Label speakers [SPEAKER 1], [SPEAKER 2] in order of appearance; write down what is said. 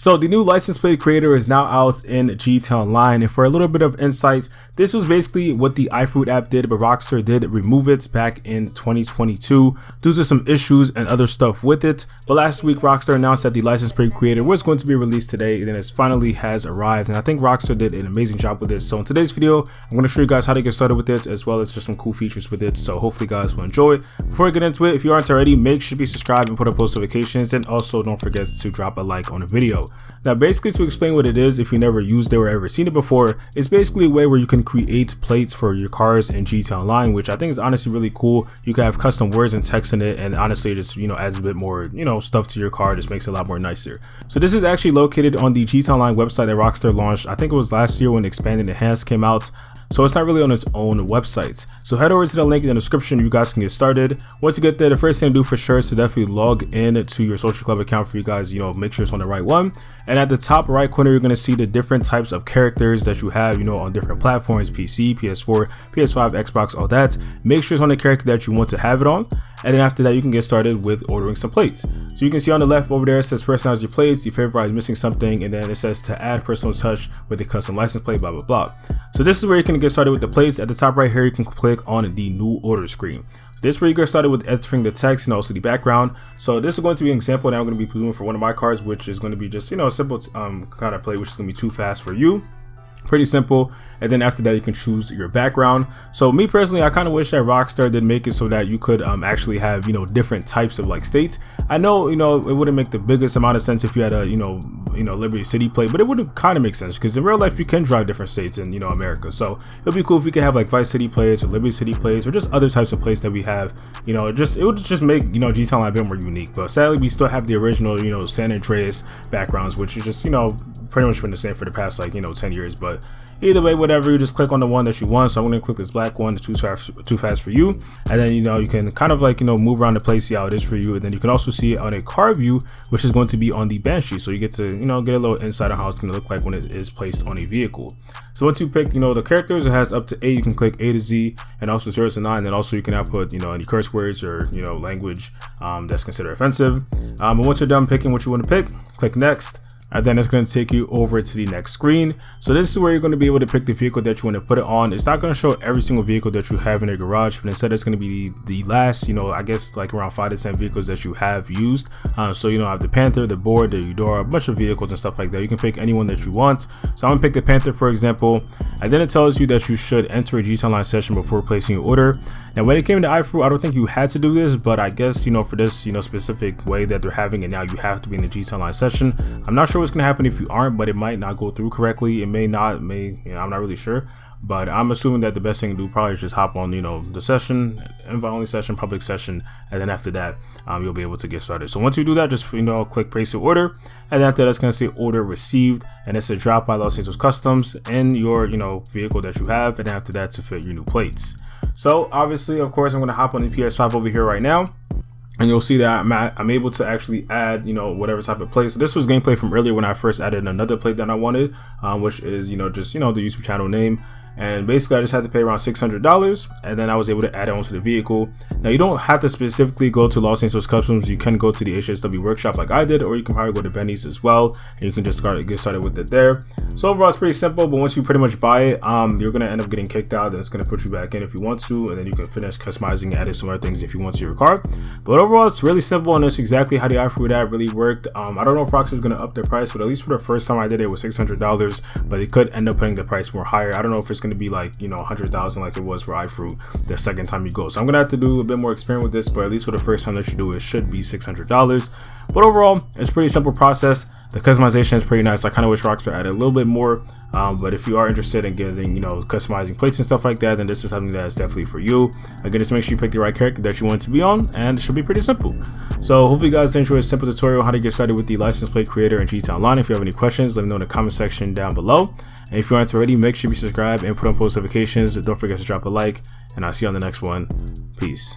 [SPEAKER 1] So the new license plate creator is now out in GTA Online, and for a little bit of insight, this was basically what the iFruit app did, but Rockstar did remove it back in 2022 due to some issues and other stuff with it. But last week Rockstar announced that the license plate creator was going to be released today, and it finally has arrived, and I think Rockstar did an amazing job with this. So in today's video, I'm going to show you guys how to get started with this, as well as just some cool features with it. So hopefully you guys will enjoy it. Before we get into it, if you aren't already, make sure to be subscribed and put up post notifications, and also don't forget to drop a like on the video. Now basically, to explain what it is, if you never used it or ever seen it before, it's basically a way where you can create plates for your cars in GTA Online, which I think is honestly really cool. You can have custom words and text in it, and honestly it just adds a bit more stuff to your car, just makes it a lot more nicer. So this is actually located on the GTA Online website that Rockstar launched. I think it was last year when Expanded Enhanced came out. So it's not really on its own website. So head over to the link in the description, you guys can get started. Once you get there, the first thing to do for sure is to definitely log in to your Social Club account for you guys, make sure it's on the right one. And at the top right corner, you're gonna see the different types of characters that you have, on different platforms, PC, PS4, PS5, Xbox, all that. Make sure it's on the character that you want to have it on. And then after that, you can get started with ordering some plates. So you can see on the left over there, it says personalize your plates, your favorite is missing something, and then it says to add personal touch with a custom license plate, blah, blah, blah. So this is where you can get started with the plates. At the top right here, you can click on the new order screen. So this is where you get started with entering the text and also the background. So this is going to be an example that I'm going to be doing for one of my cars, which is going to be just, a simple kind of plate, which is going to be too fast for you. Pretty simple. And then after that, you can choose your background. So me personally, I kind of wish that Rockstar did make it so that you could actually have different types of states. I know it wouldn't make the biggest amount of sense if you had a Liberty City plate, but it would kind of make sense because in real life you can drive different states in America. So it'd be cool if we could have Vice City plates or Liberty City plates or just other types of plates that we have. It would just make GTA Online a bit more unique. But sadly, we still have the original San Andreas backgrounds, which is just pretty much been the same for the past 10 years. But either way, whatever, you just click on the one that you want. So I'm going to click this black one, too fast for you. And then you can kind of move around the place, see how it is for you. And then you can also see it on a car view, which is going to be on the Banshee. So you get to get a little insight on how it's going to look like when it is placed on a vehicle. So once you pick the characters, it has up to 8. You can click A to Z and also 0 to 9. And also you can output any curse words or language that's considered offensive. But once you're done picking what you want to pick, click next. And then it's going to take you over to the next screen. So this is where you're going to be able to pick the vehicle that you want to put it on. It's not going to show every single vehicle that you have in your garage, but instead it's going to be the last, I guess around 5 to 10 vehicles that you have used. So I have the Panther, the Board, the Eudora, a bunch of vehicles and stuff like that. You can pick anyone that you want. So I'm going to pick the Panther, for example. And then it tells you that you should enter a GTA Online session before placing your order. Now when it came to iFruit, I don't think you had to do this, but I guess for this specific way that they're having it now, you have to be in the GTA Online session. I'm not sure what's gonna happen if you aren't, but it might not go through correctly. It may not, I'm not really sure, but I'm assuming that the best thing to do probably is just hop on the session, invite only session, public session, and then after that you'll be able to get started. So once you do that, just click place your order, and after that it's gonna say order received, and it's a drop by Los Angeles Customs in your vehicle that you have, and after that to fit your new plates. So obviously, of course, I'm gonna hop on the PS5 over here right now. And you'll see that I'm able to actually add, whatever type of plate. So this was gameplay from earlier when I first added another plate that I wanted, which is, just, the YouTube channel name. And basically I just had to pay around $600, and then I was able to add it onto the vehicle. Now you don't have to specifically go to Los Angeles Customs. You can go to the HSW workshop like I did, or you can probably go to Benny's as well, and you can just get started with it there. So overall it's pretty simple, but once you pretty much buy it, you're gonna end up getting kicked out, and it's gonna put you back in if you want to, and then you can finish customizing and adding some other things if you want to your car. But overall it's really simple, and it's exactly how the iFruit app really worked. I don't know if Rockstar is gonna up their price, but at least for the first time I did it was $600, but they could end up putting the price more higher. I don't know if it's gonna be 100,000 like it was for iFruit the second time you go. So I'm gonna have to do a bit more experience with this, but at least for the first time that you do it should be $600. But overall it's a pretty simple process. The customization is pretty nice. I kind of wish Rockstar added a little bit more, but if you are interested in getting customizing plates and stuff like that, then this is something that is definitely for you. Again, just make sure you pick the right character that you want to be on, and it should be pretty simple. So hopefully you guys enjoyed a simple tutorial on how to get started with the license plate creator in GTA Online. If you have any questions, let me know in the comment section down below. And if you aren't already, make sure you subscribe and put on post notifications. Don't forget to drop a like, and I'll see you on the next one. Peace.